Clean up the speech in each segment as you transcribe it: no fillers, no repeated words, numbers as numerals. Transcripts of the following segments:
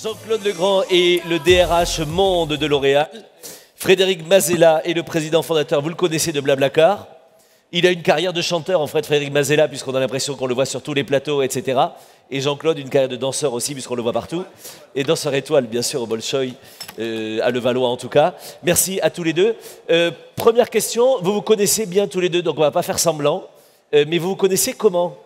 Jean-Claude Legrand est le DRH Monde de L'Oréal. Frédéric Mazella est le président fondateur, vous le connaissez, de Blablacar. Il a une carrière de chanteur, en fait, Frédéric Mazella, puisqu'on a l'impression qu'on le voit sur tous les plateaux, etc. Et Jean-Claude, une carrière de danseur aussi, puisqu'on le voit partout. Et danseur étoile, bien sûr, au Bolchoï, à Levallois en tout cas. Merci à tous les deux. Première question, vous vous connaissez bien tous les deux, donc on ne va pas faire semblant. Mais vous vous connaissez comment?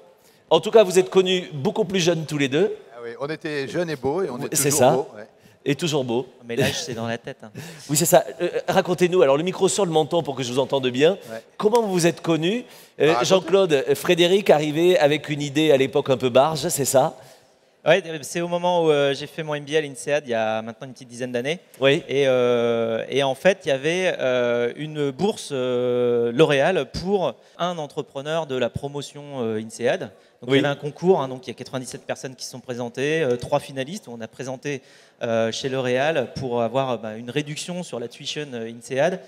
En tout cas, vous êtes connus beaucoup plus jeunes tous les deux. Ah oui, on était jeunes et beaux, et on est toujours C'est ça. beaux. Ouais. Et toujours beau. Mais l'âge, c'est dans la tête. Hein. Oui, c'est ça. Racontez-nous, alors le micro sur le menton pour que je vous entende bien. Ouais. Comment vous vous êtes connus? Jean-Claude, Frédéric arrivait avec une idée à l'époque un peu barge, c'est ça? Ouais, c'est au moment où j'ai fait mon MBA à l'INSEAD, il y a maintenant une petite dizaine d'années. Oui. Et en fait, il y avait une bourse L'Oréal pour un entrepreneur de la promotion INSEAD. Donc, Oui. il y avait un concours, hein, donc il y a 97 personnes qui se sont présentées, 3 finalistes. On a présenté chez L'Oréal pour avoir une réduction sur la tuition INSEAD.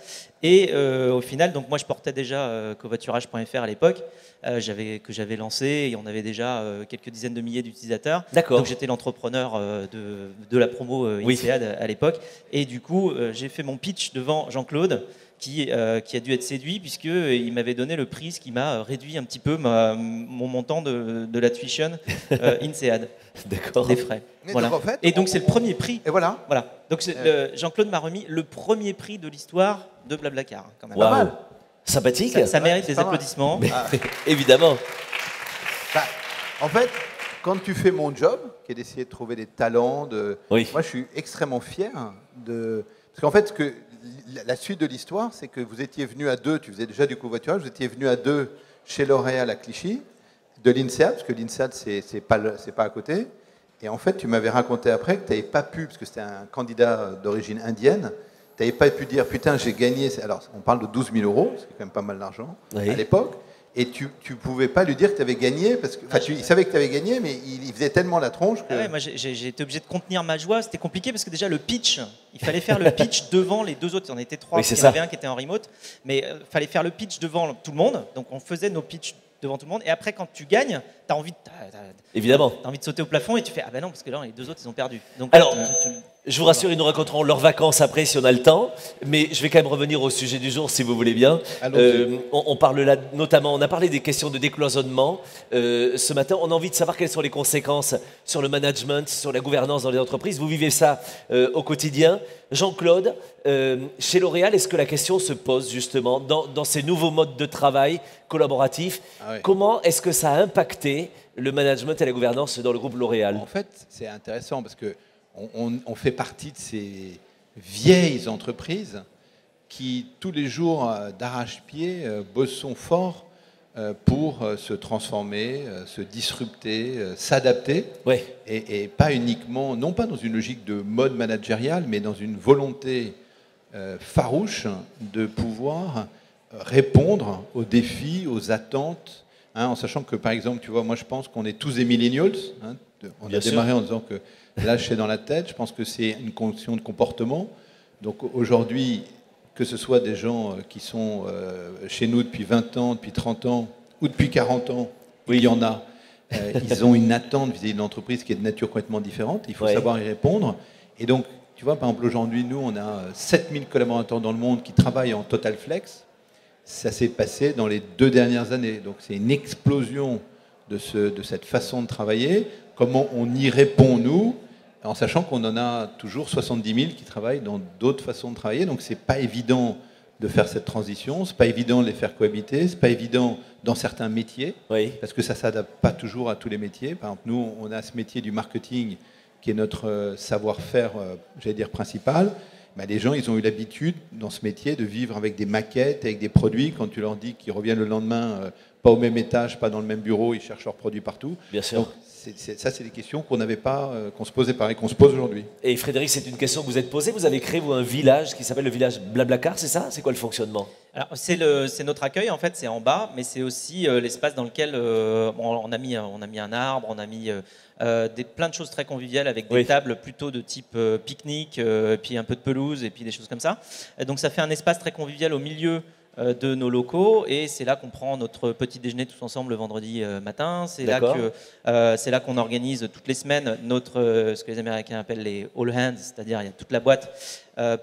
Et au final, donc moi je portais déjà covoiturage.fr à l'époque, que j'avais lancé, et on avait déjà quelques dizaines de milliers d'utilisateurs. D'accord. Donc j'étais l'entrepreneur de la promo INSEAD à l'époque. Et du coup, j'ai fait mon pitch devant Jean-Claude, qui a dû être séduit, puisqu'il m'avait donné le prix, ce qui m'a réduit un petit peu mon montant de la tuition INSEAD. D'accord. Des frais. Mais Voilà. donc, en fait, Et donc c'est le premier prix. Et voilà. Voilà. Donc Jean-Claude m'a remis le premier prix de l'histoire de Blablacar, hein, quand même. Waouh. mal. Sympathique. Ça mérite c'est des pas mal. applaudissements. Mais, évidemment. Bah, en fait, quand tu fais mon job, qui est d'essayer de trouver des talents, Oui. moi je suis extrêmement fier parce qu'en fait, la suite de l'histoire, c'est que vous étiez venus à deux, tu faisais déjà du covoiturage, vous étiez venus à deux chez L'Oréal à Clichy, de l'INSEAD, parce que l'INSEAD, c'est pas à côté. Et en fait, tu m'avais raconté après que tu n'avais pas pu, parce que c'était un candidat d'origine indienne, tu n'avais pas pu dire, putain, j'ai gagné. Alors, on parle de 12 000 euros, c'est quand même pas mal d'argent Oui. à l'époque. Et tu ne pouvais pas lui dire que tu avais gagné, parce que, il savait que tu avais gagné, mais il faisait tellement la tronche que. Ah ouais, moi j'ai été obligé de contenir ma joie. C'était compliqué parce que déjà le pitch, il fallait faire le pitch devant les deux autres. Il y en était 3, Oui, parce c'est qu'il y en avait ça. un qui était en remote. Mais il fallait faire le pitch devant tout le monde. Donc on faisait nos pitchs devant tout le monde. Et après, quand tu gagnes, tu as envie Évidemment. T'as envie de sauter au plafond et tu fais ah ben non, parce que là les deux autres ils ont perdu. Donc Alors, tu- je vous rassure, ils nous raconteront leurs vacances après si on a le temps. Mais je vais quand même revenir au sujet du jour si vous voulez bien. Allons-y. On parle là notamment, on a parlé des questions de décloisonnement. Ce matin, on a envie de savoir quelles sont les conséquences sur le management, sur la gouvernance dans les entreprises. Vous vivez ça au quotidien. Jean-Claude, chez L'Oréal, est-ce que la question se pose justement dans ces nouveaux modes de travail collaboratifs? Ah ouais. Comment est-ce que ça a impacté le management et la gouvernance dans le groupe L'Oréal? En fait, c'est intéressant parce que on fait partie de ces vieilles entreprises qui, tous les jours, d'arrache-pied, bossent fort pour se transformer, se disrupter, s'adapter. Ouais. Et pas uniquement, non pas dans une logique de mode managérial, mais dans une volonté farouche de pouvoir répondre aux défis, aux attentes, hein, en sachant que, par exemple, tu vois, moi je pense qu'on est tous des millennials. Hein, on Bien a sûr. démarré en disant que l'âge c'est dans la tête. Je pense que c'est une question de comportement. Donc aujourd'hui, que ce soit des gens qui sont chez nous depuis 20 ans, depuis 30 ans ou depuis 40 ans, il y en a. Ils ont une attente vis-à-vis de l'entreprise qui est de nature complètement différente. Il faut Ouais. savoir y répondre. Et donc, tu vois, par exemple, aujourd'hui, nous, on a 7000 collaborateurs dans le monde qui travaillent en total flex. Ça s'est passé dans les 2 dernières années. Donc, c'est une explosion de cette façon de travailler. Comment on y répond, nous, en sachant qu'on en a toujours 70 000 qui travaillent dans d'autres façons de travailler. Donc, c'est pas évident de faire cette transition. C'est pas évident de les faire cohabiter. C'est pas évident dans certains métiers. Oui. Parce que ça ne s'adapte pas toujours à tous les métiers. Par exemple, nous, on a ce métier du marketing qui est notre savoir-faire, j'allais dire, principal. Ben, les gens, ils ont eu l'habitude, dans ce métier, de vivre avec des maquettes, avec des produits. Quand tu leur dis qu'ils reviennent le lendemain, pas au même étage, pas dans le même bureau, ils cherchent leurs produits partout. Bien sûr. Donc, ça, c'est des questions qu'on n'avait pas, qu'on se posait pareil, qu'on se pose aujourd'hui. Et Frédéric, c'est une question que vous êtes posée. Vous avez créé, vous, un village qui s'appelle le village Blablacar, c'est ça? C'est quoi le fonctionnement? Alors, c'est notre accueil, en fait, c'est en bas, mais c'est aussi l'espace dans lequel on a mis un arbre, on a mis plein de choses très conviviales avec des Oui. tables plutôt de type pique-nique, puis un peu de pelouse et puis des choses comme ça. Et donc ça fait un espace très convivial au milieu de nos locaux, et c'est là qu'on prend notre petit déjeuner tous ensemble le vendredi matin. C'est là qu'on organise toutes les semaines ce que les Américains appellent les all hands, c'est-à-dire il y a toute la boîte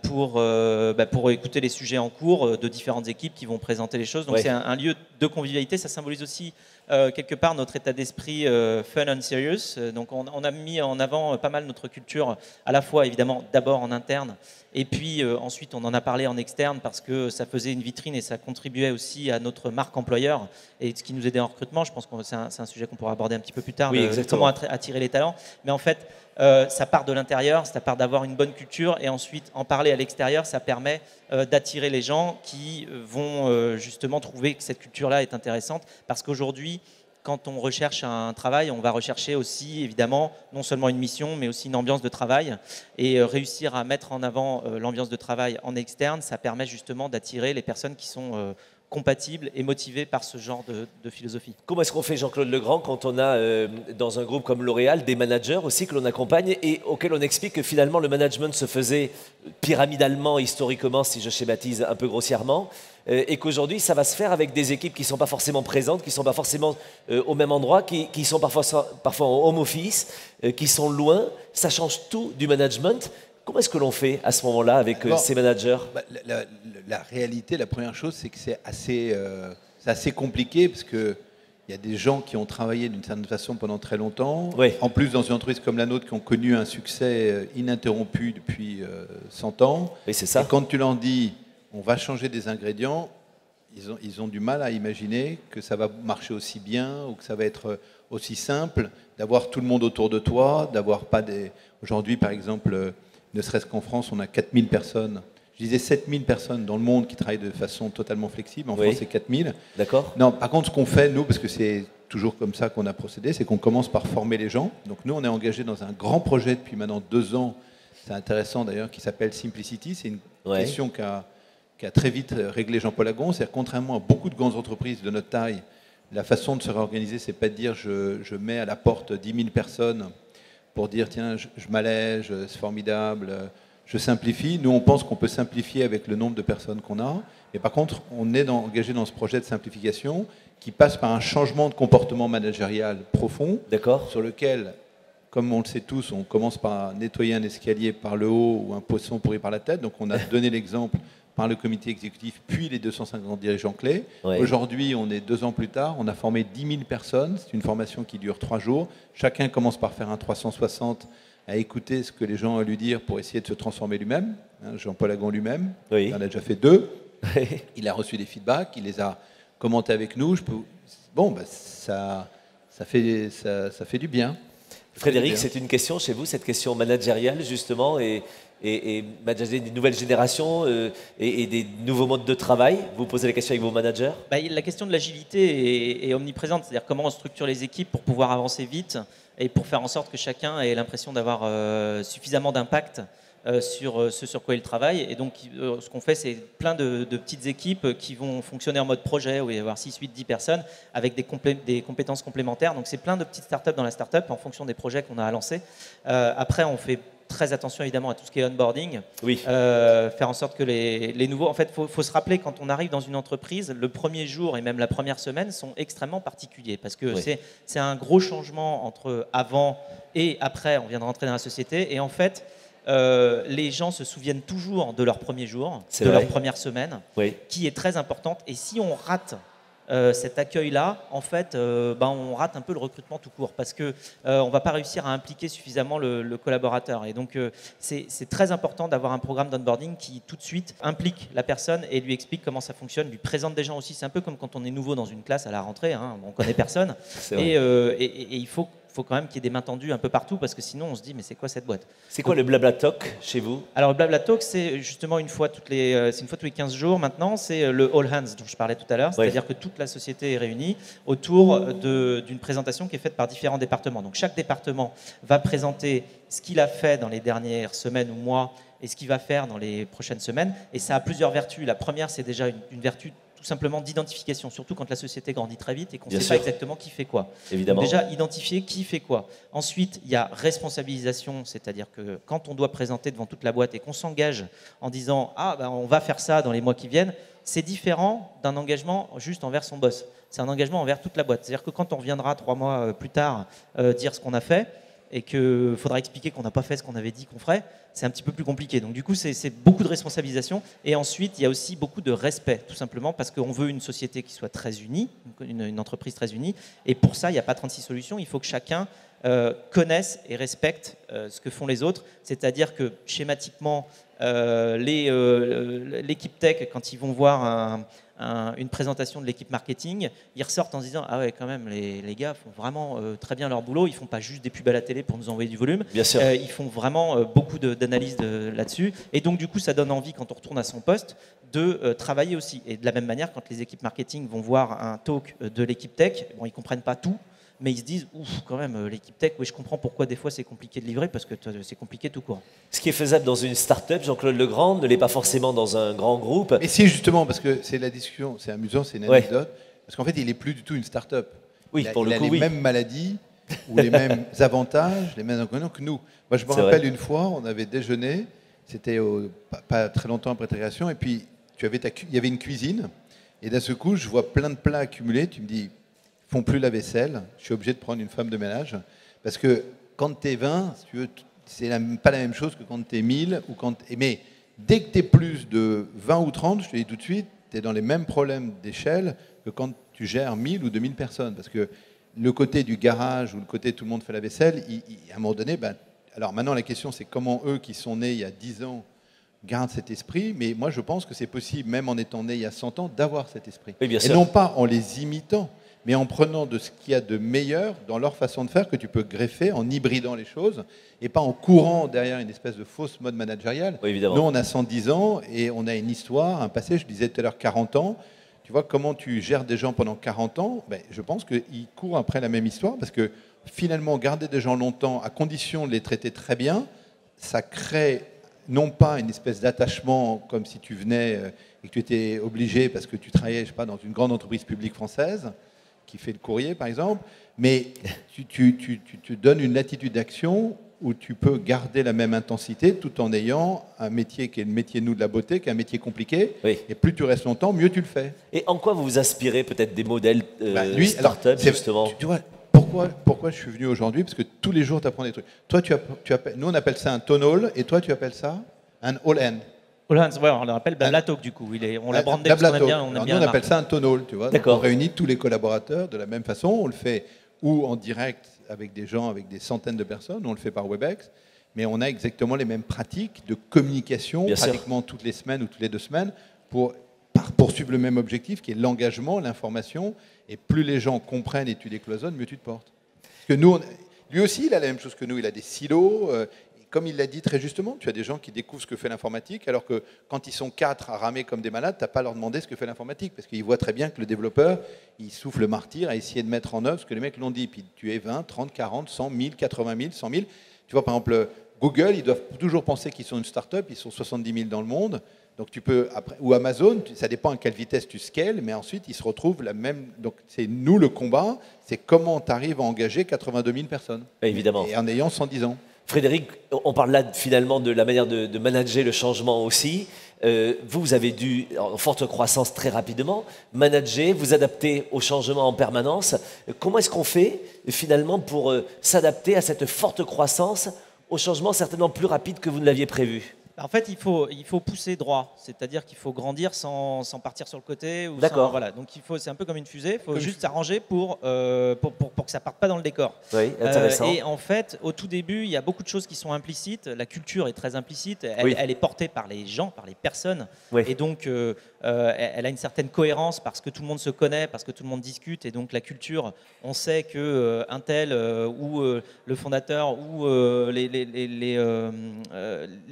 pour écouter les sujets en cours de différentes équipes qui vont présenter les choses. Donc c'est un lieu de convivialité. Ça symbolise aussi quelque part notre état d'esprit fun and serious. Donc on a mis en avant pas mal notre culture, à la fois évidemment d'abord en interne, et puis ensuite on en a parlé en externe parce que ça faisait une vitrine et ça contribuait aussi à notre marque employeur et ce qui nous aidait en recrutement. Je pense que c'est un sujet qu'on pourra aborder un petit peu plus tard, comment attirer les talents. Mais en fait, ça part de l'intérieur, ça part d'avoir une bonne culture, et ensuite en parler à l'extérieur, ça permet d'attirer les gens qui vont justement trouver que cette culture-là est intéressante, parce qu'aujourd'hui, quand on recherche un travail, on va rechercher aussi évidemment non seulement une mission, mais aussi une ambiance de travail, et réussir à mettre en avant l'ambiance de travail en externe, ça permet justement d'attirer les personnes qui sont compatibles et motivés par ce genre de philosophie. Comment est-ce qu'on fait, Jean-Claude Legrand, quand on a dans un groupe comme L'Oréal des managers aussi que l'on accompagne et auxquels on explique que finalement le management se faisait pyramidalement, historiquement, si je schématise un peu grossièrement, et qu'aujourd'hui ça va se faire avec des équipes qui ne sont pas forcément présentes, qui ne sont pas forcément au même endroit, qui sont parfois en home office, qui sont loin. Ça change tout du management. Comment est-ce que l'on fait à ce moment-là avec ces managers? La réalité, la première chose, c'est que c'est assez compliqué parce qu'il y a des gens qui ont travaillé d'une certaine façon pendant très longtemps. Oui. En plus, dans une entreprise comme la nôtre, qui ont connu un succès ininterrompu depuis 100 ans. Oui, c'est ça. Et quand tu leur dis, on va changer des ingrédients, ils ont du mal à imaginer que ça va marcher aussi bien ou que ça va être aussi simple, d'avoir tout le monde autour de toi, d'avoir pas des... Aujourd'hui, par exemple... Ne serait-ce qu'en France, on a 4000 personnes. Je disais 7000 personnes dans le monde qui travaillent de façon totalement flexible. En France, c'est 4000. D'accord. Non, par contre, ce qu'on fait, nous, parce que c'est toujours comme ça qu'on a procédé, c'est qu'on commence par former les gens. Donc nous, on est engagé dans un grand projet depuis maintenant 2 ans. C'est intéressant d'ailleurs, qui s'appelle Simplicity. C'est une question qui a très vite réglé Jean-Paul Agon. C'est-à-dire, contrairement à beaucoup de grandes entreprises de notre taille, la façon de se réorganiser, c'est pas de dire je mets à la porte 10 000 personnes pour dire tiens, je m'allège, c'est formidable, je simplifie. Nous, on pense qu'on peut simplifier avec le nombre de personnes qu'on a. Mais par contre, on est engagé dans ce projet de simplification qui passe par un changement de comportement managérial profond, sur lequel, comme on le sait tous, on commence par nettoyer un escalier par le haut ou un poisson pourri par la tête. Donc on a donné l'exemple par le comité exécutif, puis les 250 dirigeants clés. Oui. Aujourd'hui, on est 2 ans plus tard, on a formé 10 000 personnes. C'est une formation qui dure 3 jours. Chacun commence par faire un 360 à écouter ce que les gens ont à lui dire pour essayer de se transformer lui-même. Jean-Paul Agon lui-même, il en a déjà fait 2. Il a reçu des feedbacks, il les a commentés avec nous. Ça fait du bien. Frédéric, c'est une question chez vous, cette question managériale justement, et manager des nouvelles générations et des nouveaux modes de travail. Vous posez la question avec vos managers? La question de l'agilité est omniprésente, c'est-à-dire comment on structure les équipes pour pouvoir avancer vite et pour faire en sorte que chacun ait l'impression d'avoir suffisamment d'impact sur ce sur quoi il travaille. Et donc ce qu'on fait, c'est plein de petites équipes qui vont fonctionner en mode projet, où il va y avoir 6, 8, 10 personnes avec des compétences complémentaires. Donc c'est plein de petites startups dans la startup en fonction des projets qu'on a à lancer. Après, on fait très attention évidemment à tout ce qui est onboarding, faire en sorte que les nouveaux... En fait, il faut se rappeler, quand on arrive dans une entreprise, le premier jour et même la première semaine sont extrêmement particuliers, parce que c'est un gros changement entre avant et après, on vient de rentrer dans la société, et en fait, les gens se souviennent toujours de leur premier jour, leur première semaine, qui est très importante, et si on rate cet accueil-là, en fait, on rate un peu le recrutement tout court, parce qu'on ne va pas réussir à impliquer suffisamment le collaborateur. Et donc, c'est très important d'avoir un programme d'onboarding qui, tout de suite, implique la personne et lui explique comment ça fonctionne, lui présente des gens aussi. C'est un peu comme quand on est nouveau dans une classe à la rentrée, on ne connaît personne. Et il faut quand même qu'il y ait des mains tendues un peu partout, parce que sinon on se dit mais c'est quoi cette boîte? C'est quoi le Blabla Talk chez vous? Alors le Blabla Talk, c'est justement une fois tous les 15 jours maintenant. C'est le All Hands dont je parlais tout à l'heure, c'est-à-dire que toute la société est réunie autour d'une présentation qui est faite par différents départements. Donc chaque département va présenter ce qu'il a fait dans les dernières semaines ou mois et ce qu'il va faire dans les prochaines semaines. Et ça a plusieurs vertus. La première, c'est déjà une vertu tout simplement d'identification, surtout quand la société grandit très vite et qu'on ne Bien sait sûr. pas exactement qui fait quoi. Évidemment. Donc déjà, identifier qui fait quoi. Ensuite, il y a responsabilisation, c'est-à-dire que quand on doit présenter devant toute la boîte et qu'on s'engage en disant « Ah, ben, on va faire ça dans les mois qui viennent », c'est différent d'un engagement juste envers son boss. C'est un engagement envers toute la boîte. C'est-à-dire que quand on reviendra 3 mois plus tard dire ce qu'on a fait, et qu'il faudra expliquer qu'on n'a pas fait ce qu'on avait dit qu'on ferait, c'est un petit peu plus compliqué. Donc du coup, c'est beaucoup de responsabilisation. Et ensuite, il y a aussi beaucoup de respect, tout simplement, parce qu'on veut une société qui soit très unie, une entreprise très unie. Et pour ça, il n'y a pas 36 solutions. Il faut que chacun connaisse et respecte ce que font les autres. C'est-à-dire que schématiquement, l'équipe tech, quand ils vont voir une présentation de l'équipe marketing, ils ressortent en se disant « Ah ouais, quand même, les gars font vraiment très bien leur boulot. Ils ne font pas juste des pubs à la télé pour nous envoyer du volume. Bien sûr. Ils font vraiment beaucoup d'analyses là-dessus. » Et donc, du coup, ça donne envie, quand on retourne à son poste, de travailler aussi. Et de la même manière, quand les équipes marketing vont voir un talk de l'équipe tech, bon, ils ne comprennent pas tout, mais ils se disent, ouf, quand même, l'équipe tech, oui, je comprends pourquoi des fois c'est compliqué de livrer, parce que c'est compliqué tout court. Ce qui est faisable dans une start-up, Jean-Claude Legrand, ne l'est pas forcément dans un grand groupe. Et si justement, parce que c'est la discussion, c'est amusant, c'est une anecdote, parce qu'en fait, il n'est plus du tout une start-up. Oui, il a les mêmes maladies ou les mêmes avantages, les mêmes inconvénients que nous. Moi, je me rappelle une fois, on avait déjeuné, c'était pas très longtemps après ta création, et puis il y avait une cuisine, et d'un seul coup, je vois plein de plats accumulés, tu me dis, font plus la vaisselle, je suis obligé de prendre une femme de ménage, parce que quand tu es 20, si tu veux, c'est pas la même chose que quand tu es 1000, mais dès que tu es plus de 20 ou 30, je te dis tout de suite, tu es dans les mêmes problèmes d'échelle que quand tu gères 1000 ou 2000 personnes, parce que le côté du garage ou le côté tout le monde fait la vaisselle, à un moment donné, alors maintenant la question c'est comment eux qui sont nés il y a 10 ans gardent cet esprit, mais moi je pense que c'est possible, même en étant né il y a 100 ans, d'avoir cet esprit. Oui, bien et sûr. non pas en les imitant, mais en prenant de ce qu'il y a de meilleur dans leur façon de faire, que tu peux greffer en hybridant les choses, et pas en courant derrière une espèce de fausse mode managériale. Oui, évidemment. Nous, on a 110 ans, et on a une histoire, un passé, je disais tout à l'heure 40 ans. Tu vois, comment tu gères des gens pendant 40 ans, je pense qu'ils courent après la même histoire, parce que finalement, garder des gens longtemps, à condition de les traiter très bien, ça crée non pas une espèce d'attachement comme si tu venais et que tu étais obligé parce que tu travaillais, je sais pas, dans une grande entreprise publique française, qui fait le courrier, par exemple, mais tu donnes une latitude d'action où tu peux garder la même intensité tout en ayant un métier qui est le métier, nous, de la beauté, qui est un métier compliqué. Oui. Et plus tu restes longtemps, mieux tu le fais. Et en quoi vous vous inspirez peut-être des modèles Lui, start-up, justement tu vois, pourquoi je suis venu aujourd'hui? Parce que tous les jours, tu apprends des trucs. Toi, nous, on appelle ça un tonal, et toi, tu appelles ça un all-end. Ouais, on l'appelle Blabla Talk du coup. On l'a brandé parce qu'on aime bien. Nous, on appelle ça un tonal, tu vois. Donc, on réunit tous les collaborateurs de la même façon. On le fait ou en direct avec des gens, avec des centaines de personnes, on le fait par Webex, mais on a exactement les mêmes pratiques de communication, pratiquement toutes les semaines ou toutes les 2 semaines, pour poursuivre le même objectif, qui est l'engagement, l'information. Et plus les gens comprennent et tu les cloisonnes, mieux tu te portes. Parce que nous, lui aussi, il a la même chose que nous. Il a des silos. Comme il l'a dit très justement, tu as des gens qui découvrent ce que fait l'informatique, alors que quand ils sont 4 à ramer comme des malades, tu n'as pas à leur demander ce que fait l'informatique, parce qu'ils voient très bien que le développeur, il souffle le martyr à essayer de mettre en œuvre ce que les mecs l'ont dit. Puis tu es 20, 30, 40, 100, 1000, 80 000, 100 000. Tu vois, par exemple, Google, ils doivent toujours penser qu'ils sont une start-up, ils sont 70 000 dans le monde. Donc tu peux, après, ou Amazon, ça dépend à quelle vitesse tu scales, mais ensuite ils se retrouvent la même. Donc c'est nous le combat, c'est comment tu arrives à engager 82 000 personnes. Évidemment. Et en ayant 110 ans. Frédéric, on parle là finalement de la manière de manager le changement aussi. Vous avez dû, en forte croissance très rapidement, manager, vous adapter au changement en permanence. Comment est-ce qu'on fait finalement pour s'adapter à cette forte croissance, au changement certainement plus rapide que vous ne l'aviez prévu? En fait, il faut pousser droit, c'est-à-dire qu'il faut grandir sans partir sur le côté. D'accord. Voilà. Donc c'est un peu comme une fusée, il faut juste s'arranger pour que ça parte pas dans le décor. Oui, intéressant. Et en fait, au tout début, il y a beaucoup de choses qui sont implicites. La culture est très implicite, elle est portée par les gens, par les personnes. Oui. Et donc, elle a une certaine cohérence parce que tout le monde se connaît, parce que tout le monde discute. Et donc la culture, on sait que un tel ou le fondateur ou les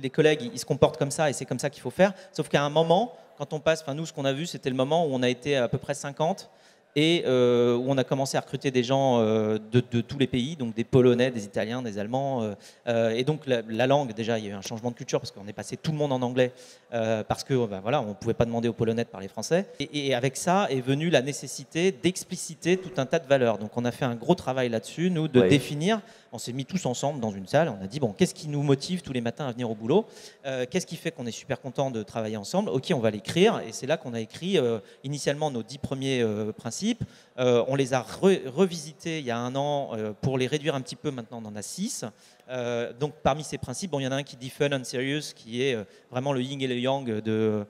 collègues, ils se comportent comme ça et c'est comme ça qu'il faut faire. Sauf qu'à un moment, quand on passe, nous, ce qu'on a vu, c'était le moment où on a été à peu près 50 et où on a commencé à recruter des gens de tous les pays, donc des Polonais, des Italiens, des Allemands. Et donc la langue, déjà, il y a eu un changement de culture parce qu'on est passé tout le monde en anglais parce que voilà, on ne pouvait pas demander aux Polonais de parler français. Et avec ça est venue la nécessité d'expliciter tout un tas de valeurs. Donc on a fait un gros travail là-dessus, nous, de définir. On s'est mis tous ensemble dans une salle, on a dit, bon, qu'est-ce qui nous motive tous les matins à venir au boulot? Qu'est-ce qui fait qu'on est super content de travailler ensemble? Ok, on va l'écrire, et c'est là qu'on a écrit initialement nos 10 premiers principes. On les a revisités il y a un an pour les réduire un petit peu, maintenant on en a 6. Donc parmi ces principes, bon, il y en a un qui dit fun and serious, qui est vraiment le yin et le yang de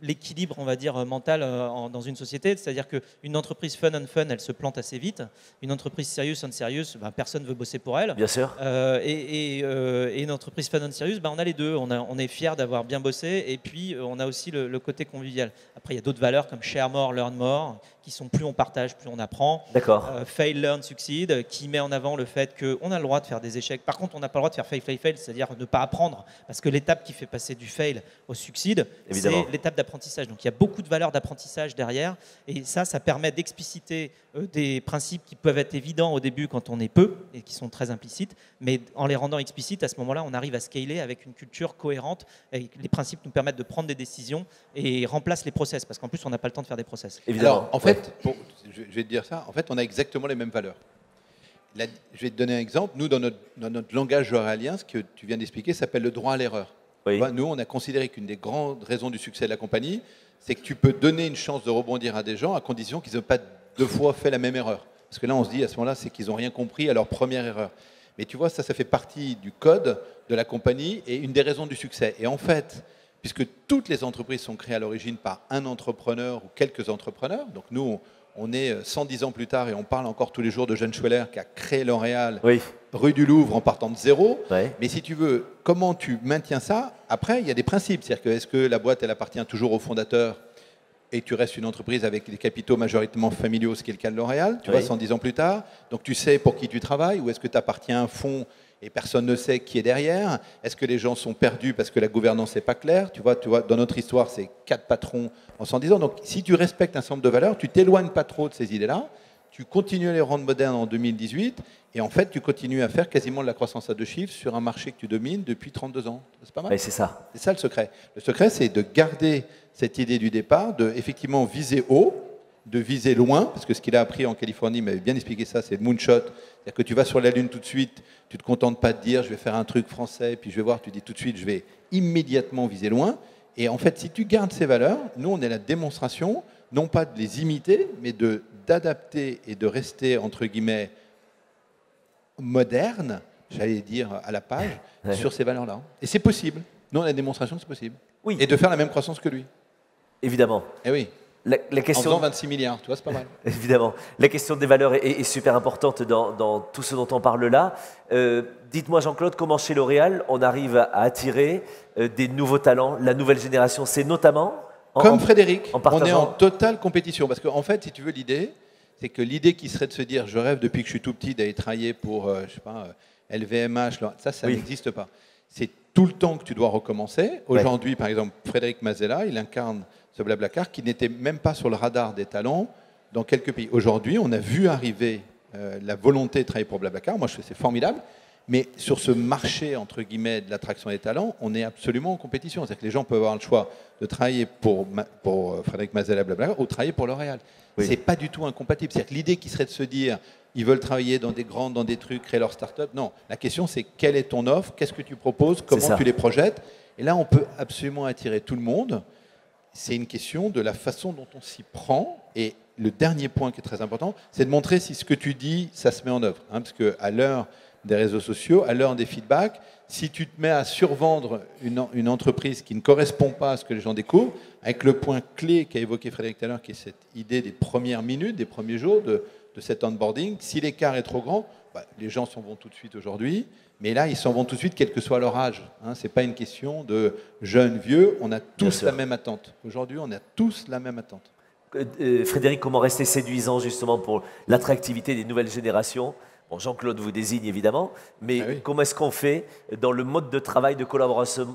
l'équilibre, on va dire, mental dans une société. C'est-à-dire qu'une entreprise fun and fun, elle se plante assez vite. Une entreprise serious and serious, ben, personne ne veut bosser pour elle. Bien sûr. Et une entreprise fun and serious, ben, on a les deux. On est fiers d'avoir bien bossé, et puis on a aussi le côté convivial. Après, il y a d'autres valeurs comme share more, learn more, qui sont plus on partage, plus on apprend. D'accord. Fail, learn, succeed, qui met en avant le fait qu'on a le droit de faire des échecs. Par contre, on n'a pas le droit de faire fail, fail, fail, c'est-à-dire ne pas apprendre. Parce que l'étape qui fait passer du fail au succès, c'est l'étape d'apprentissage. Donc il y a beaucoup de valeurs d'apprentissage derrière, et ça permet d'expliciter des principes qui peuvent être évidents au début quand on est peu et qui sont très implicites, mais en les rendant explicites, à ce moment-là, on arrive à scaler avec une culture cohérente, et les principes nous permettent de prendre des décisions et remplacent les process, parce qu'en plus on n'a pas le temps de faire des process. Évidemment. Alors, en fait, je vais te dire ça, en fait, on a exactement les mêmes valeurs. Je vais te donner un exemple. Nous, dans notre langage l'oréalien, ce que tu viens d'expliquer s'appelle le droit à l'erreur. Oui. Nous, on a considéré qu'une des grandes raisons du succès de la compagnie, c'est que tu peux donner une chance de rebondir à des gens à condition qu'ils n'aient pas 2 fois fait la même erreur. Parce que là, on se dit, à ce moment-là, c'est qu'ils n'ont rien compris à leur première erreur. Mais tu vois, ça fait partie du code de la compagnie et une des raisons du succès. Et en fait, puisque toutes les entreprises sont créées à l'origine par un entrepreneur ou quelques entrepreneurs, donc nous, on est 110 ans plus tard et on parle encore tous les jours de Jeanne Schweller qui a créé L'Oréal, rue du Louvre, en partant de zéro. Mais si tu veux, comment tu maintiens ça? Après, il y a des principes. C'est-à-dire que est-ce que la boîte, elle appartient toujours au fondateur et tu restes une entreprise avec des capitaux majoritairement familiaux, ce qui est le cas de L'Oréal, tu vois, 110 ans plus tard. Donc tu sais pour qui tu travailles, ou est-ce que tu appartiens à un fonds et personne ne sait qui est derrière? Est-ce que les gens sont perdus parce que la gouvernance n'est pas claire? Tu vois, dans notre histoire, c'est 4 patrons en 110 ans. Donc si tu respectes un certain nombre de valeurs, tu t'éloignes pas trop de ces idées-là, tu continues à les rendre modernes en 2018, et en fait, tu continues à faire quasiment de la croissance à 2 chiffres sur un marché que tu domines depuis 32 ans. C'est pas mal. Oui, c'est ça. C'est ça le secret. Le secret, c'est de garder cette idée du départ, de effectivement viser haut, de viser loin, parce que ce qu'il a appris en Californie, il m'avait bien expliqué ça, c'est le moonshot. C'est-à-dire que tu vas sur la Lune tout de suite, tu ne te contentes pas de dire je vais faire un truc français, puis je vais voir, tu dis tout de suite je vais immédiatement viser loin. Et en fait, si tu gardes ces valeurs, nous on est la démonstration, non pas de les imiter, mais d'adapter et de rester, entre guillemets, moderne, j'allais dire à la page, sur ces valeurs-là. Et c'est possible. Nous on a la démonstration que c'est possible. Oui. Et de faire la même croissance que lui. Évidemment. Eh oui. La question... En faisant 26 milliards, tu vois, c'est pas mal. Évidemment. La question des valeurs est super importante dans tout ce dont on parle là. Dites-moi, Jean-Claude, comment chez L'Oréal, on arrive à attirer des nouveaux talents, la nouvelle génération? C'est notamment... Comme Frédéric, on est en partageant... totale compétition. Parce qu'en fait, si tu veux, l'idée, c'est que l'idée qui serait de se dire, je rêve depuis que je suis tout petit d'aller travailler pour, je sais pas, LVMH, ça n'existe pas. C'est tout le temps que tu dois recommencer. Aujourd'hui, par exemple, Frédéric Mazella, il incarne ce Blablacar qui n'était même pas sur le radar des talents dans quelques pays. Aujourd'hui, on a vu arriver la volonté de travailler pour Blablacar. Moi, je trouve que c'est formidable. Mais sur ce marché, entre guillemets, de l'attraction des talents, on est absolument en compétition. C'est-à-dire que les gens peuvent avoir le choix de travailler pour Frédéric Mazella, Blablacar, ou travailler pour L'Oréal. Oui. C'est pas du tout incompatible. C'est-à-dire que l'idée qui serait de se dire, ils veulent travailler dans des trucs, créer leur start-up. Non, la question c'est quelle est ton offre, qu'est-ce que tu proposes, comment tu les projettes. Et là, on peut absolument attirer tout le monde. C'est une question de la façon dont on s'y prend. Et le dernier point qui est très important, c'est de montrer si ce que tu dis, ça se met en œuvre. Parce qu'à l'heure des réseaux sociaux, à l'heure des feedbacks, si tu te mets à survendre une entreprise qui ne correspond pas à ce que les gens découvrent, avec le point clé qu'a évoqué Frédéric tout à l'heure, qui est cette idée des premières minutes, des premiers jours, de cet onboarding, si l'écart est trop grand, les gens s'en vont tout de suite aujourd'hui, mais là, ils s'en vont tout de suite, quel que soit leur âge. Ce n'est pas une question de jeune, vieux, on a tous la même attente. Aujourd'hui, on a tous la même attente. Frédéric, comment rester séduisant justement pour l'attractivité des nouvelles générations? Bon, Jean-Claude vous désigne évidemment, mais comment est-ce qu'on fait dans le mode de travail, de collaboration,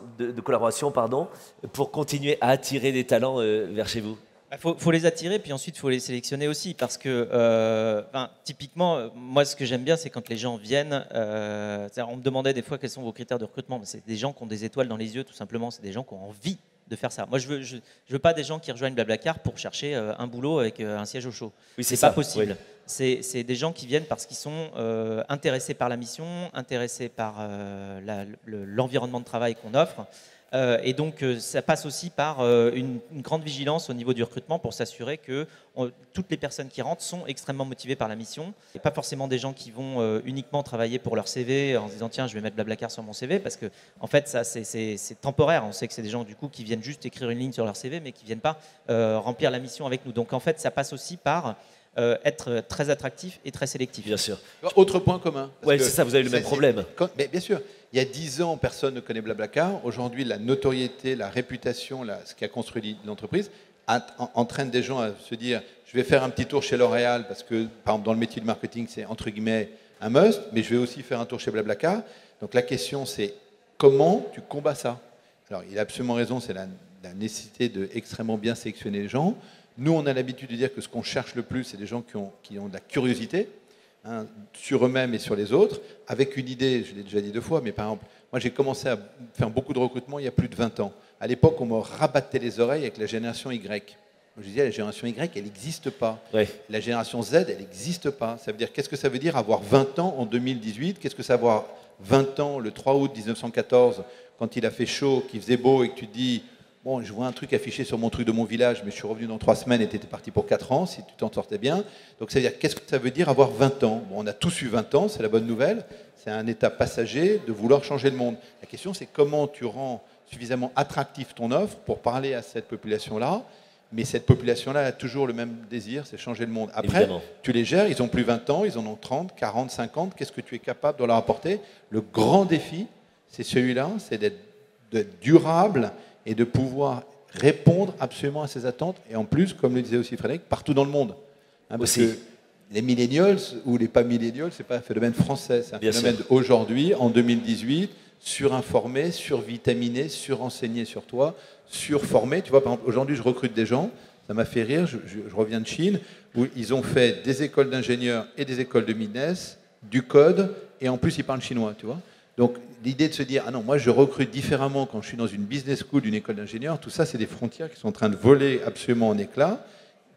pour continuer à attirer des talents vers chez vous? Il faut les attirer, puis ensuite il faut les sélectionner aussi, parce que typiquement, moi ce que j'aime bien, c'est quand les gens viennent, on me demandait des fois quels sont vos critères de recrutement, mais c'est des gens qui ont des étoiles dans les yeux, tout simplement, c'est des gens qui ont envie de faire ça. Moi je veux pas des gens qui rejoignent Blablacar pour chercher un boulot avec un siège au chaud. Oui, c'est pas possible. Oui. C'est des gens qui viennent parce qu'ils sont intéressés par la mission, intéressés par l'environnement de travail qu'on offre. Et donc, ça passe aussi par une grande vigilance au niveau du recrutement pour s'assurer que toutes les personnes qui rentrent sont extrêmement motivées par la mission. Et pas forcément des gens qui vont uniquement travailler pour leur CV en se disant tiens, je vais mettre Blablacar sur mon CV, parce que en fait, ça c'est temporaire. On sait que c'est des gens du coup qui viennent juste écrire une ligne sur leur CV, mais qui viennent pas remplir la mission avec nous. Donc en fait, ça passe aussi par être très attractif et très sélectif. Bien sûr. Autre point commun. Oui, c'est ça, vous avez le même problème. Mais bien sûr, il y a 10 ans, personne ne connaît Blablacar. Aujourd'hui, la notoriété, la réputation, ce qui a construit l'entreprise, entraîne des gens à se dire je vais faire un petit tour chez L'Oréal, parce que, par exemple, dans le métier de marketing, c'est entre guillemets un must, mais je vais aussi faire un tour chez Blablacar. Donc la question, c'est comment tu combats ça? Alors, il a absolument raison, c'est la nécessité de extrêmement bien sélectionner les gens. Nous, on a l'habitude de dire que ce qu'on cherche le plus, c'est des gens qui ont de la curiosité sur eux-mêmes et sur les autres, avec une idée, je l'ai déjà dit 2 fois, mais par exemple, moi j'ai commencé à faire beaucoup de recrutement il y a plus de 20 ans. À l'époque, on me rabattait les oreilles avec la génération Y. Je disais, la génération Y, elle n'existe pas. Ouais. La génération Z, elle n'existe pas. Ça veut dire, qu'est-ce que ça veut dire avoir 20 ans en 2018? Qu'est-ce que ça veut avoir 20 ans le 3 août 1914, quand il a fait chaud, qu'il faisait beau et que tu te dis, bon, je vois un truc affiché sur mon truc de mon village, mais je suis revenu dans 3 semaines et tu étais parti pour 4 ans, si tu t'en sortais bien. Donc, ça veut dire, qu'est-ce que ça veut dire avoir 20 ans? Bon, on a tous eu 20 ans, c'est la bonne nouvelle. C'est un état passager de vouloir changer le monde. La question, c'est comment tu rends suffisamment attractif ton offre pour parler à cette population-là. Mais cette population-là a toujours le même désir, c'est changer le monde. Après, évidemment, tu les gères, ils n'ont plus 20 ans, ils en ont 30, 40, 50. Qu'est-ce que tu es capable de leur apporter? Le grand défi, c'est celui-là, c'est d'être durable et de pouvoir répondre absolument à ces attentes. Et en plus, comme le disait aussi Frédéric, partout dans le monde. Parce que les millennials ou les pas millennials, ce n'est pas un phénomène français, c'est un phénomène d'aujourd'hui, en 2018, surinformé, survitaminé, surenseigné sur toi, surformé. Tu vois, par exemple, aujourd'hui, je recrute des gens, ça m'a fait rire, je reviens de Chine, où ils ont fait des écoles d'ingénieurs et des écoles de business, du code, et en plus, ils parlent chinois, tu vois. Donc, l'idée de se dire, ah non, moi, je recrute différemment quand je suis dans une business school d'une école d'ingénieurs, tout ça, c'est des frontières qui sont en train de voler absolument en éclats,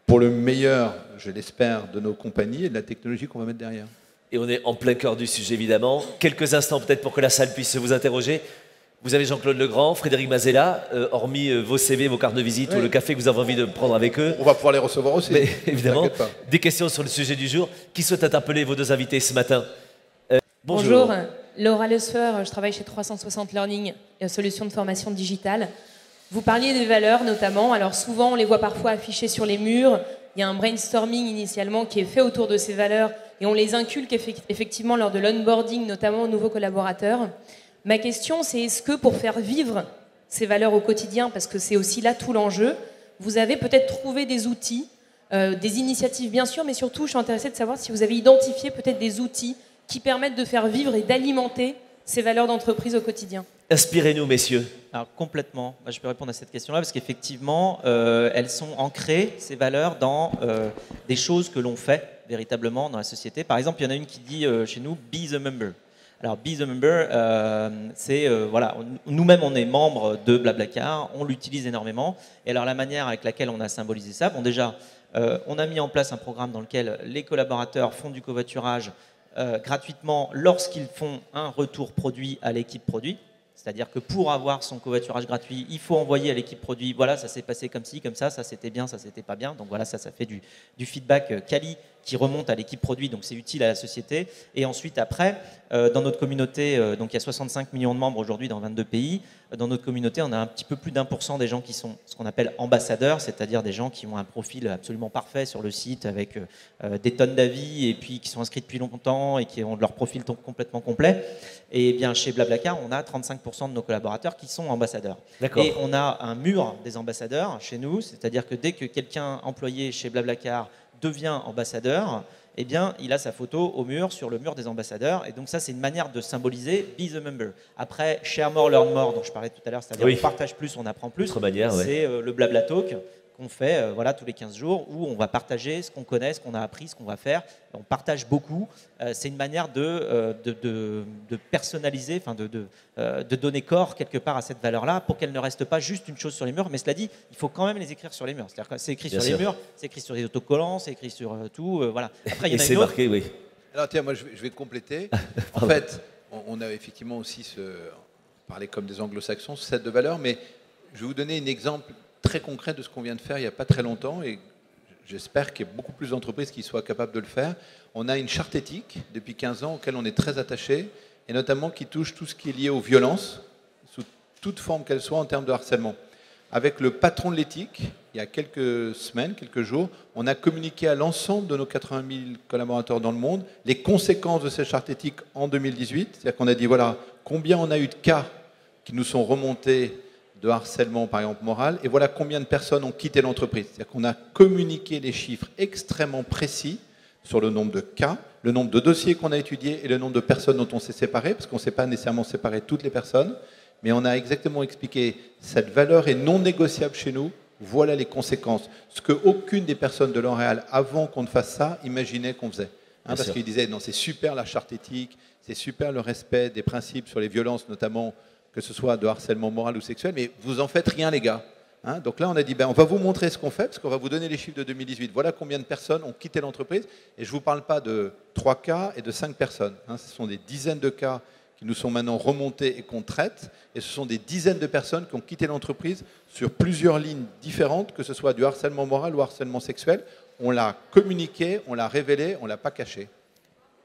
pour le meilleur, je l'espère, de nos compagnies et de la technologie qu'on va mettre derrière. Et on est en plein cœur du sujet, évidemment. Quelques instants peut-être pour que la salle puisse vous interroger. Vous avez Jean-Claude Legrand, Frédéric Mazella, hormis vos CV, vos cartes de visite ou le café que vous avez envie de prendre avec eux. On va pouvoir les recevoir aussi. Mais, évidemment, des questions sur le sujet du jour. Qui souhaite interpeller vos 2 invités ce matin? Bonjour, Laura Lesfer, je travaille chez 360 Learning, solution de formation digitale. Vous parliez des valeurs notamment, alors souvent on les voit parfois affichées sur les murs, il y a un brainstorming initialement qui est fait autour de ces valeurs et on les inculque effectivement lors de l'onboarding, notamment aux nouveaux collaborateurs. Ma question c'est, est-ce que pour faire vivre ces valeurs au quotidien, parce que c'est aussi là tout l'enjeu, vous avez peut-être trouvé des outils, des initiatives bien sûr, mais surtout je suis intéressée de savoir si vous avez identifié peut-être des outils qui permettent de faire vivre et d'alimenter ces valeurs d'entreprise au quotidien. Inspirez-nous, messieurs. Alors complètement, je peux répondre à cette question-là parce qu'effectivement, elles sont ancrées, ces valeurs, dans des choses que l'on fait véritablement dans la société. Par exemple, il y en a une qui dit chez nous « Be the member ». Alors « Be the member », c'est, voilà, nous-mêmes on est membres de Blablacar, on l'utilise énormément. Et alors la manière avec laquelle on a symbolisé ça, bon déjà, on a mis en place un programme dans lequel les collaborateurs font du covoiturage gratuitement lorsqu'ils font un retour produit à l'équipe produit. C'est-à-dire que pour avoir son covoiturage gratuit, il faut envoyer à l'équipe produit, voilà, ça s'est passé comme ci, comme ça c'était bien, ça c'était pas bien. Donc voilà, ça fait du feedback quali qui remonte à l'équipe produit, donc c'est utile à la société. Et ensuite, après, dans notre communauté, donc il y a 65 millions de membres aujourd'hui dans 22 pays, dans notre communauté, on a un petit peu plus d'1% des gens qui sont ce qu'on appelle ambassadeurs, c'est-à-dire des gens qui ont un profil absolument parfait sur le site avec des tonnes d'avis et puis qui sont inscrits depuis longtemps et qui ont leur profil complètement complet. Et bien chez Blablacar, on a 35% de nos collaborateurs qui sont ambassadeurs. Et on a un mur des ambassadeurs chez nous, c'est-à-dire que dès que quelqu'un employé chez Blablacar devient ambassadeur, eh bien, il a sa photo au mur, sur le mur des ambassadeurs. Et donc ça, c'est une manière de symboliser « Be the member ». Après, « Share more, learn more » dont je parlais tout à l'heure, c'est-à-dire on partage plus, on apprend plus. C'est le Blabla Talk qu'on fait voilà, tous les 15 jours, où on va partager ce qu'on connaît, ce qu'on a appris, ce qu'on va faire. On partage beaucoup. C'est une manière de personnaliser, enfin de donner corps quelque part à cette valeur-là pour qu'elle ne reste pas juste une chose sur les murs. Mais cela dit, il faut quand même les écrire sur les murs. C'est-à-dire que c'est écrit sur les murs, c'est écrit sur les autocollants, c'est écrit sur tout. Voilà. Après, il y en a une autre. Marqué, oui. Alors tiens, moi je vais compléter. En fait, on a effectivement aussi parler comme des anglo-saxons, ce set de valeurs, mais je vais vous donner un exemple très concret de ce qu'on vient de faire il n'y a pas très longtemps, et j'espère qu'il y a beaucoup plus d'entreprises qui soient capables de le faire. On a une charte éthique depuis 15 ans auquel on est très attaché, et notamment qui touche tout ce qui est lié aux violences, sous toute forme qu'elles soient en termes de harcèlement. Avec le patron de l'éthique, il y a quelques semaines, quelques jours, on a communiqué à l'ensemble de nos 80 000 collaborateurs dans le monde les conséquences de cette charte éthique en 2018. C'est-à-dire qu'on a dit, voilà, combien on a eu de cas qui nous sont remontés de harcèlement, par exemple, moral, et voilà combien de personnes ont quitté l'entreprise. C'est-à-dire qu'on a communiqué les chiffres extrêmement précis sur le nombre de cas, le nombre de dossiers qu'on a étudiés et le nombre de personnes dont on s'est séparé, parce qu'on ne s'est pas nécessairement séparé toutes les personnes, mais on a exactement expliqué, cette valeur est non négociable chez nous, voilà les conséquences. Ce qu'aucune des personnes de L'Oréal, avant qu'on ne fasse ça, imaginait qu'on faisait. Parce qu'ils disaient, non, c'est super la charte éthique, c'est super le respect des principes sur les violences, notamment que ce soit de harcèlement moral ou sexuel, mais vous en faites rien, les gars. Donc là, on a dit, on va vous montrer ce qu'on fait, parce qu'on va vous donner les chiffres de 2018. Voilà combien de personnes ont quitté l'entreprise. Et je ne vous parle pas de 3 cas et de 5 personnes. Ce sont des dizaines de cas qui nous sont maintenant remontés et qu'on traite. Et ce sont des dizaines de personnes qui ont quitté l'entreprise sur plusieurs lignes différentes, que ce soit du harcèlement moral ou harcèlement sexuel. On l'a communiqué, on l'a révélé, on ne l'a pas caché.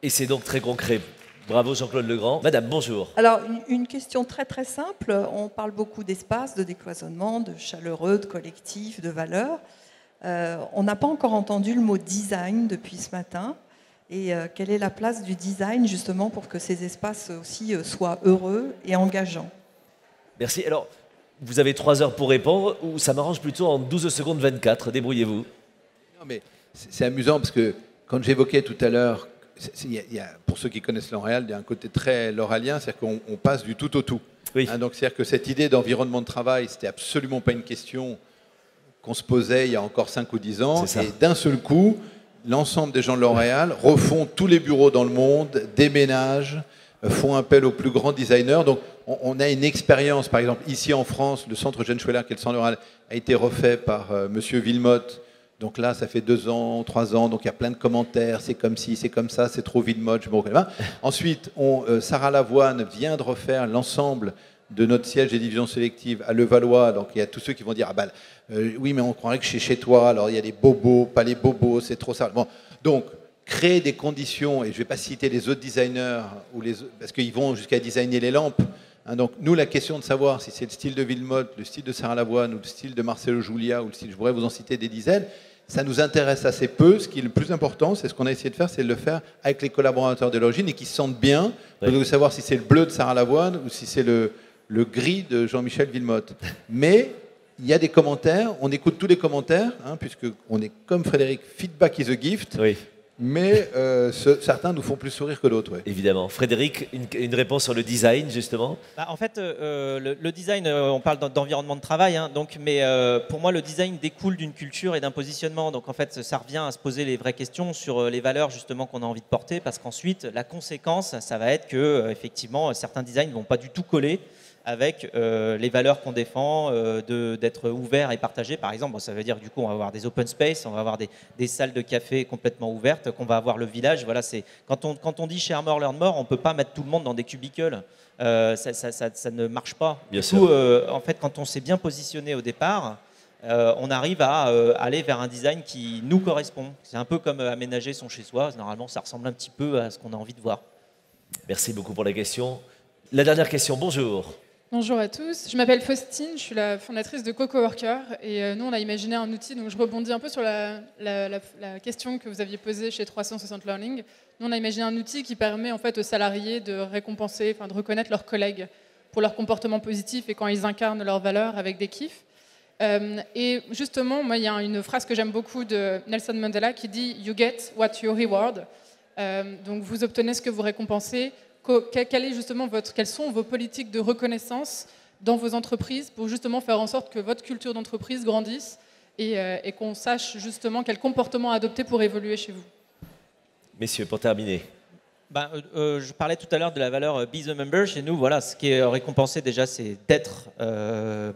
Et c'est donc très concret. Bravo Jean-Claude Legrand. Madame, bonjour. Alors, une question très très simple. On parle beaucoup d'espace, de décloisonnement, de chaleureux, de collectif, de valeurs. On n'a pas encore entendu le mot design depuis ce matin. Et quelle est la place du design justement pour que ces espaces aussi soient heureux et engageants? Merci. Alors, vous avez 3 heures pour répondre, ou ça m'arrange plutôt en 12 secondes 24. Débrouillez-vous. Non, mais c'est amusant parce que quand j'évoquais tout à l'heure, pour ceux qui connaissent L'Oréal, il y a un côté très l'oralien, c'est-à-dire qu'on passe du tout au tout. Oui. Donc c'est-à-dire que cette idée d'environnement de travail, c'était absolument pas une question qu'on se posait il y a encore 5 ou 10 ans. Et d'un seul coup, l'ensemble des gens de L'Oréal refont tous les bureaux dans le monde, déménagent, font appel aux plus grands designers. Donc on a une expérience, par exemple, ici en France, le centre Eugène Schueller, qui est le centre L'Oréal, a été refait par Monsieur Villemotte. Donc là, ça fait 2 ans, 3 ans, donc il y a plein de commentaires, c'est comme ci, c'est comme ça, c'est trop Villemotte. Bon, ensuite, Sarah Lavoine vient de refaire l'ensemble de notre siège des divisions sélectives à Levallois. Donc il y a tous ceux qui vont dire, oui, mais on croirait que chez toi, alors il y a les bobos, pas les bobos, c'est trop ça. Bon, donc, créer des conditions, et je ne vais pas citer les autres designers, parce qu'ils vont jusqu'à designer les lampes. Donc nous, la question de savoir si c'est le style de Villemotte, le style de Sarah Lavoine ou le style de Marcelo Julia, ou le style, je pourrais vous en citer des dizaines, ça nous intéresse assez peu. Ce qui est le plus important, c'est ce qu'on a essayé de faire, c'est de le faire avec les collaborateurs de l'origine et qui se sentent bien, plutôt que de savoir si c'est le bleu de Sarah Lavoine ou si c'est le gris de Jean-Michel Villemotte. Mais il y a des commentaires, on écoute tous les commentaires, puisqu'on est comme Frédéric, feedback is a gift. Oui. Mais certains nous font plus sourire que d'autres. Ouais. Évidemment. Frédéric, une réponse sur le design, justement. En fait, le design, on parle d'environnement de travail, mais pour moi, le design découle d'une culture et d'un positionnement. Donc, en fait, ça revient à se poser les vraies questions sur les valeurs, justement, qu'on a envie de porter, parce qu'ensuite, la conséquence, ça va être que, effectivement, certains designs ne vont pas du tout coller avec les valeurs qu'on défend, d'être ouvert et partagé. Par exemple, ça veut dire du coup on va avoir des open space, on va avoir des salles de café complètement ouvertes, qu'on va avoir le village. Voilà, quand on dit share more, learn more, on ne peut pas mettre tout le monde dans des cubicules. Ça ne marche pas. Du coup, en fait, quand on s'est bien positionné au départ, on arrive à aller vers un design qui nous correspond. C'est un peu comme aménager son chez-soi. Normalement, ça ressemble un petit peu à ce qu'on a envie de voir. Merci beaucoup pour la question. La dernière question, bonjour. Bonjour à tous, je m'appelle Faustine, je suis la fondatrice de CoCoWorker et nous on a imaginé un outil, donc je rebondis un peu sur la question que vous aviez posée chez 360 Learning. Nous on a imaginé un outil qui permet en fait aux salariés de récompenser, de reconnaître leurs collègues pour leur comportement positif et quand ils incarnent leurs valeurs avec des kiffs. Et justement, moi il y a une phrase que j'aime beaucoup de Nelson Mandela qui dit « You get what you reward ». Donc vous obtenez ce que vous récompensez. Quelles sont vos politiques de reconnaissance dans vos entreprises pour justement faire en sorte que votre culture d'entreprise grandisse et qu'on sache justement quel comportement adopter pour évoluer chez vous. Messieurs, pour terminer. Je parlais tout à l'heure de la valeur Be the Member. Chez nous, voilà, ce qui est récompensé déjà, c'est d'être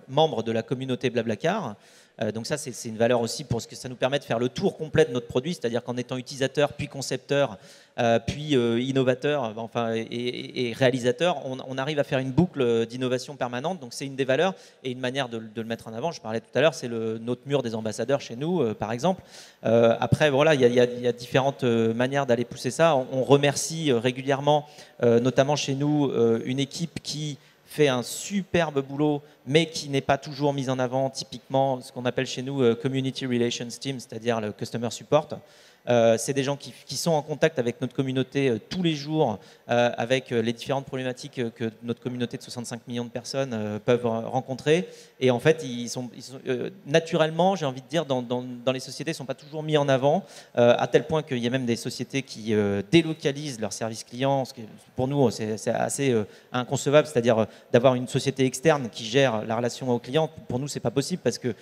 membre de la communauté Blablacar. Donc ça, c'est une valeur aussi pour ce que ça nous permet de faire le tour complet de notre produit, c'est-à-dire qu'en étant utilisateur, puis concepteur, puis innovateur, et réalisateur, on arrive à faire une boucle d'innovation permanente. Donc c'est une des valeurs et une manière de le mettre en avant. Je parlais tout à l'heure, c'est notre mur des ambassadeurs chez nous, par exemple. Après, voilà, il y a différentes manières d'aller pousser ça. On remercie régulièrement, notamment chez nous, une équipe qui fait un superbe boulot, mais qui n'est pas toujours mis en avant, typiquement ce qu'on appelle chez nous Community Relations Team, c'est-à-dire le Customer Support. C'est des gens qui sont en contact avec notre communauté tous les jours, avec les différentes problématiques que notre communauté de 65 millions de personnes peuvent rencontrer. Et en fait, ils sont naturellement, j'ai envie de dire, dans les sociétés, ils ne sont pas toujours mis en avant, à tel point qu'il y a même des sociétés qui délocalisent leurs services clients, ce qui, pour nous, c'est assez inconcevable, c'est-à-dire d'avoir une société externe qui gère la relation aux clients. Pour nous, ce n'est pas possible parce que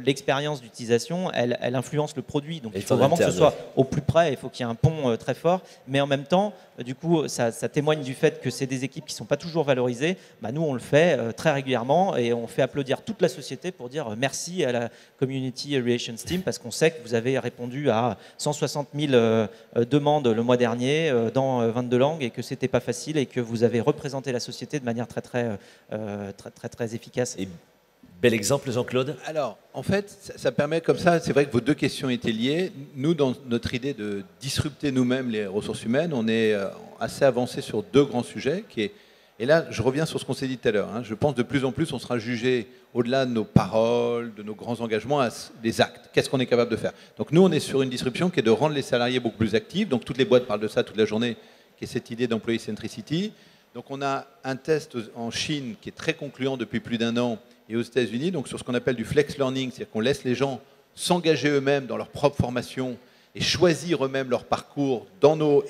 l'expérience d'utilisation, elle influence le produit. Donc, il faut vraiment que ce soit au plus près, il faut qu'il y ait un pont très fort, mais en même temps, du coup, ça témoigne du fait que c'est des équipes qui ne sont pas toujours valorisées. Nous, on le fait très régulièrement et on fait applaudir toute la société pour dire merci à la Community Relations Team parce qu'on sait que vous avez répondu à 160 000 demandes le mois dernier dans 22 langues et que ce n'était pas facile et que vous avez représenté la société de manière très efficace. Et bel exemple, Jean-Claude. Alors, en fait, ça permet comme ça, c'est vrai que vos deux questions étaient liées. Nous, dans notre idée de disrupter nous-mêmes les ressources humaines, on est assez avancé sur deux grands sujets. Et là, je reviens sur ce qu'on s'est dit tout à l'heure. Je pense de plus en plus, on sera jugé au-delà de nos paroles, de nos grands engagements, à des actes. Qu'est-ce qu'on est capable de faire? Donc nous, on est sur une disruption qui est de rendre les salariés beaucoup plus actifs. Donc toutes les boîtes parlent de ça toute la journée, qui est cette idée d'employee centricity. Donc on a un test en Chine qui est très concluant depuis plus d'un an et aux États-Unis, donc sur ce qu'on appelle du flex learning, c'est-à-dire qu'on laisse les gens s'engager eux-mêmes dans leur propre formation et choisir eux-mêmes leur parcours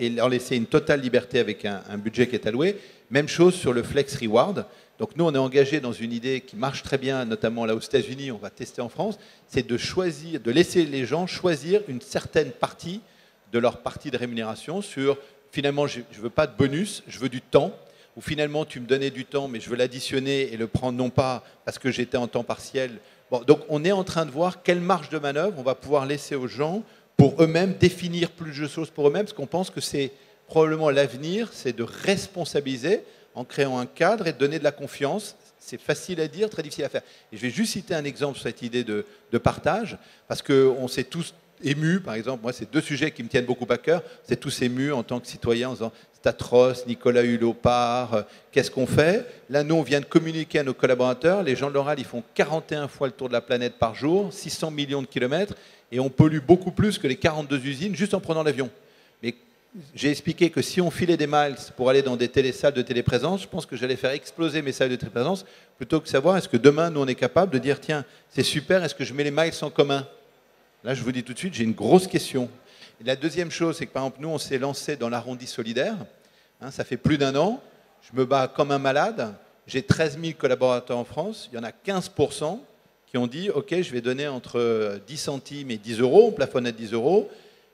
et leur laisser une totale liberté avec un budget qui est alloué. Même chose sur le flex reward. Donc nous, on est engagé dans une idée qui marche très bien, notamment là aux États-Unis, on va tester en France, c'est de laisser les gens choisir une certaine partie de leur partie de rémunération sur, finalement, je ne veux pas de bonus, je veux du temps. Ou finalement tu me donnais du temps, mais je veux l'additionner et le prendre non pas parce que j'étais en temps partiel. Bon, donc on est en train de voir quelle marge de manœuvre on va pouvoir laisser aux gens pour eux-mêmes définir plus de choses pour eux-mêmes, parce qu'on pense que c'est probablement l'avenir, c'est de responsabiliser en créant un cadre et de donner de la confiance. C'est facile à dire, très difficile à faire. Et je vais juste citer un exemple sur cette idée de partage, parce qu'on s'est tous émus, par exemple, moi c'est deux sujets qui me tiennent beaucoup à cœur, c'est tous émus en tant que citoyen en disant c'est atroce, Nicolas Hulot part, qu'est-ce qu'on fait? Là, nous, on vient de communiquer à nos collaborateurs, les gens de l'Oral, ils font 41 fois le tour de la planète par jour, 600 millions de kilomètres, et on pollue beaucoup plus que les 42 usines juste en prenant l'avion. Mais j'ai expliqué que si on filait des miles pour aller dans des salles de téléprésence, je pense que j'allais faire exploser mes salles de téléprésence, plutôt que savoir est-ce que demain, nous, on est capable de dire, tiens, c'est super, est-ce que je mets les miles en commun? Là, je vous dis tout de suite, j'ai une grosse question. Et la deuxième chose, c'est que par exemple, nous, on s'est lancé dans l'arrondi solidaire. Ça fait plus d'un an. Je me bats comme un malade. J'ai 13 000 collaborateurs en France. Il y en a 15% qui ont dit, OK, je vais donner entre 10 centimes et 10 euros. On plafonne à 10 euros.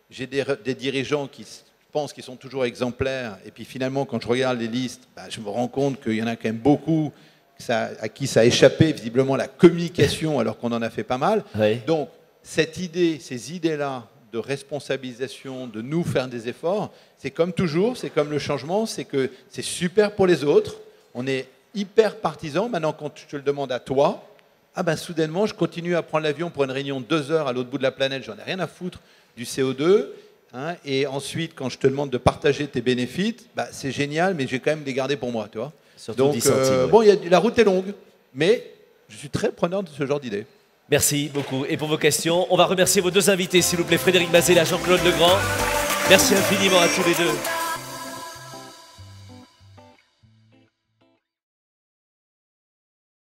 J'ai des dirigeants qui pensent qu'ils sont toujours exemplaires. Et puis finalement, quand je regarde les listes, je me rends compte qu'il y en a quand même beaucoup à qui ça a échappé, visiblement, la communication, alors qu'on en a fait pas mal. Oui. Donc, ces idées-là de responsabilisation, de nous faire des efforts, c'est comme toujours, c'est comme le changement, c'est que c'est super pour les autres, on est hyper partisans. Maintenant, quand je te le demande à toi, soudainement, je continue à prendre l'avion pour une réunion de 2 heures à l'autre bout de la planète, j'en ai rien à foutre du CO2, et ensuite, quand je te demande de partager tes bénéfices, c'est génial, mais je vais quand même les garder pour moi, tu vois. Surtout donc, 10 centimes. Bon, la route est longue, mais je suis très preneur de ce genre d'idée. Merci beaucoup. Et pour vos questions, on va remercier vos deux invités, s'il vous plaît, Frédéric Mazella, Jean-Claude Legrand. Merci infiniment à tous les deux.